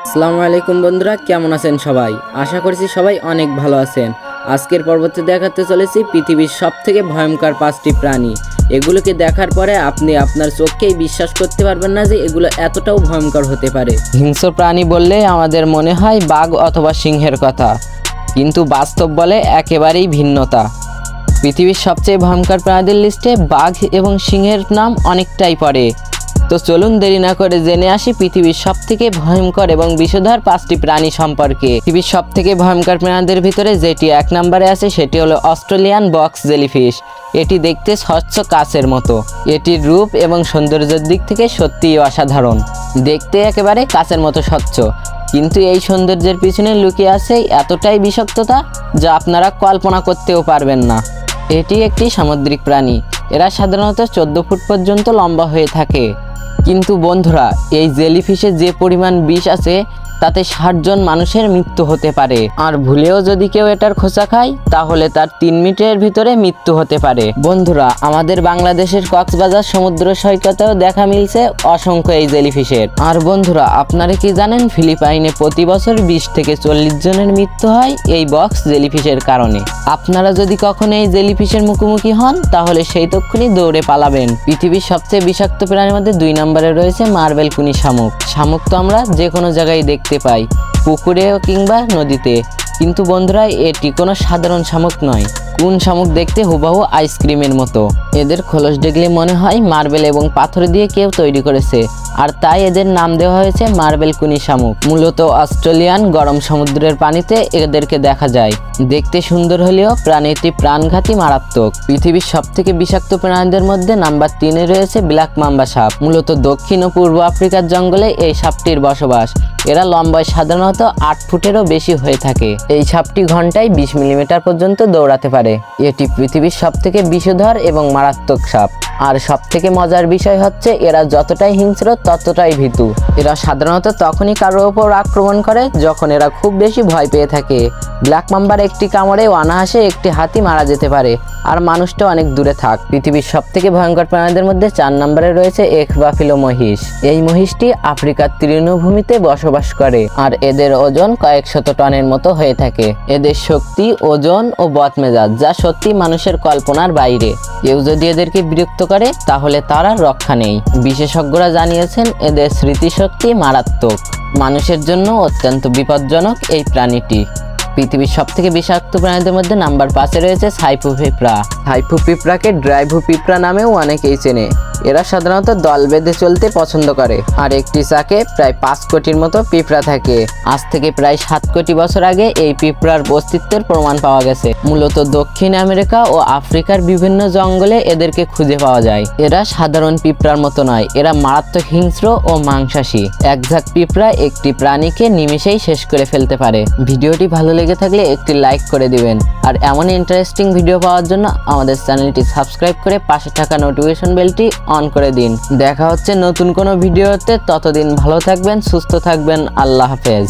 আসসালামু আলাইকুম বন্ধুরা, কেমন আছেন সবাই? আশা করছি সবাই অনেক ভালো আছেন। আজকের পর্বতে দেখাতে চলেছি পৃথিবীর সবথেকে ভয়ঙ্কর 5টি প্রাণী। এগুলোকে দেখার পরে আপনি আপনার চোখকেই বিশ্বাস করতে পারবেন না যে এগুলো এতটাও ভয়ঙ্কর হতে পারে। হিংস্র প্রাণী বললে আমাদের মনে হয় বাঘ অথবা সিংহের কথা, কিন্তু বাস্তব বলে একেবারেই ভিন্নতা। পৃথিবীর সবচেয়ে ভয়ঙ্কর প্রাণীদের লিস্টে বাঘ এবং সিংহের নাম অনেকটাই পড়ে। তো চলুন দেরি না করে জেনে আসি পৃথিবীর সবথেকে ভয়ঙ্কর এবং বিষধর 5টি প্রাণী সম্পর্কে। পৃথিবীর সবথেকে ভয়ঙ্কর প্রাণীদের ভিতরে যেটি 1 নম্বরে আছে সেটি হলো অস্ট্রেলিয়ান বক্স জেলিফিশ। এটি দেখতে স্বচ্ছ কাচের মতো। এটির রূপ এবং সৌন্দর্যের দিক থেকে সত্যিই অসাধারণ। দেখতে একেবারে কাচের মতো স্বচ্ছ, কিন্তু এই সৌন্দর্যের পিছনে লুকিয়ে আছে এতটাই বিষাক্ততা যা আপনারা কল্পনা করতেও পারবেন না। এটি একটি সামুদ্রিক প্রাণী। এরা সাধারণত 14 ফুট পর্যন্ত লম্বা হয়ে থাকে। কিন্তু বন্ধুরা, এই জেলিফিশে যে পরিমাণ বিষ আছে তাতে 60 জন মানুষের মৃত্যু হতে পারে। আর ভুলেও যদি কেউ এটার খোঁচা খায় তাহলে তার 3 মিনিটের ভিতরে মৃত্যু হতে পারে। বন্ধুরা, আমাদের বাংলাদেশের কক্সবাজার সমুদ্র সৈকতেও দেখা মিলছে অসংখ্য এই জেলিফিশের। আর বন্ধুরা, আপনারা কি জানেন ফিলিপাইনে প্রতি বছর 20 থেকে 40 জনের মৃত্যু হয় এই বক্স জেলিফিশের কারণে। আপনারা যদি কখনো এই জেলিফিশের মুখোমুখি হন তাহলে সেই তক্ষুনি দৌড়ে পালাবেন। পৃথিবীর সবচেয়ে বিষাক্ত প্রাণীর মধ্যে 2 নম্বরে রয়েছে মার্বেল কুনি শামুক। শামুক তো আমরা যে কোনো জায়গায় দেখতে পাই, পুকুরেও কিংবা নদীতে। কিন্তু বন্ধুরা, এটি কোনো সাধারণ শামুক নয়। কুন শামুক দেখতে হুবহু আইসক্রিমের মতো। এদের খোলস দেখলে মনে হয় মার্বেল এবং পাথর দিয়ে কেউ তৈরি করেছে, আর তাই এদের নাম দেওয়া হয়েছে মার্বেল কুনি শামুক। মূলত অস্ট্রেলিয়ান গরম সমুদ্রের পানিতে এদেরকে দেখা যায়। দেখতে সুন্দর হলেও প্রাণীটি প্রাণঘাতী, মারাত্মক। পৃথিবীর সবথেকে বিষাক্ত প্রাণীদের মধ্যে নাম্বার 3-এ রয়েছে ব্ল্যাক মাম্বা সাপ। মূলত দক্ষিণ ও পূর্ব আফ্রিকার জঙ্গলে এই সাপটির বসবাস। এরা লম্বায় সাধারণত 8 ফুটেরও বেশি হয়ে থাকে। এই সাপটি ঘন্টায় 20 মিলিমিটার পর্যন্ত দৌড়াতে পারে। এটি পৃথিবীর সবথেকে বিষধর এবং মারাত্মক সাপ। আর সবথেকে মজার বিষয় হচ্ছে এরা যতটাই হিংস্র ততটাই ভীতু। এরা সাধারণত তখনই কারোর ওপর আক্রমণ করে যখন এরা খুব বেশি ভয় পেয়ে থাকে। ব্ল্যাক মাম্বার একটি কামড়ে অনায়াসে একটি হাতি মারা যেতে পারে, আর মানুষটা অনেক দূরে থাক। পৃথিবীর সবথেকে ভয়ঙ্কর প্রাণীদের মধ্যে 4 নম্বরে রয়েছে এক বাফেলো মহিষ। এই মহিষটি আফ্রিকার তৃণভূমিতে বসবাস করে, আর এদের ওজন কয়েক শত টনের মতো হয়ে থাকে। এদের শক্তি, ওজন ও বদমেজাজ যা সত্যি মানুষের কল্পনার বাইরে। কেউ যদি এদেরকে বিরক্ত করে তাহলে তার আর রক্ষা নেই। বিশেষজ্ঞরা জানিয়েছেন এদের স্মৃতিশক্তি মারাত্মক। মানুষের জন্য অত্যন্ত বিপজ্জনক এই প্রাণীটি। পৃথিবীর সবথেকে বিষাক্ত প্রাণীদের মধ্যে নাম্বার 5-এ রয়েছে সাইফু পিঁপড়া। সাইফু পিঁপড়াকে ড্রাইভু পিঁপড়া নামেও অনেকেই চেনে। এরা সাধারণত দল বেঁধে চলতে পছন্দ করে, আর একটি চাকে প্রায় 5 কোটির মতো পিঁপড়া থাকে। আজ থেকে প্রায় 7 কোটি বছর আগে এই পিঁপড়ার অস্তিত্বের প্রমাণ পাওয়া গেছে। মূলত দক্ষিণ আমেরিকা ও আফ্রিকার বিভিন্ন জঙ্গলে এদেরকে খুঁজে পাওয়া যায়। এরা সাধারণ পিঁপড়ার মতো নয়, এরা মারাত্মক হিংস্র ও মাংসাশী। এক ঝাঁক পিঁপড়া একটি প্রাণীকে নিমেষেই শেষ করে ফেলতে পারে। ভিডিওটি ভালো লেগে থাকলে একটি লাইক করে দিবেন, আর এমন ইন্টারেস্টিং ভিডিও পাওয়ার জন্য আমাদের চ্যানেলটি সাবস্ক্রাইব করে পাশে থাকা নোটিফিকেশন বেলটি অন করে দিন। দেখা হচ্ছে নতুন কোনো ভিডিওতে। ততদিন ভালো থাকবেন, সুস্থ থাকবেন। আল্লাহ হাফেজ।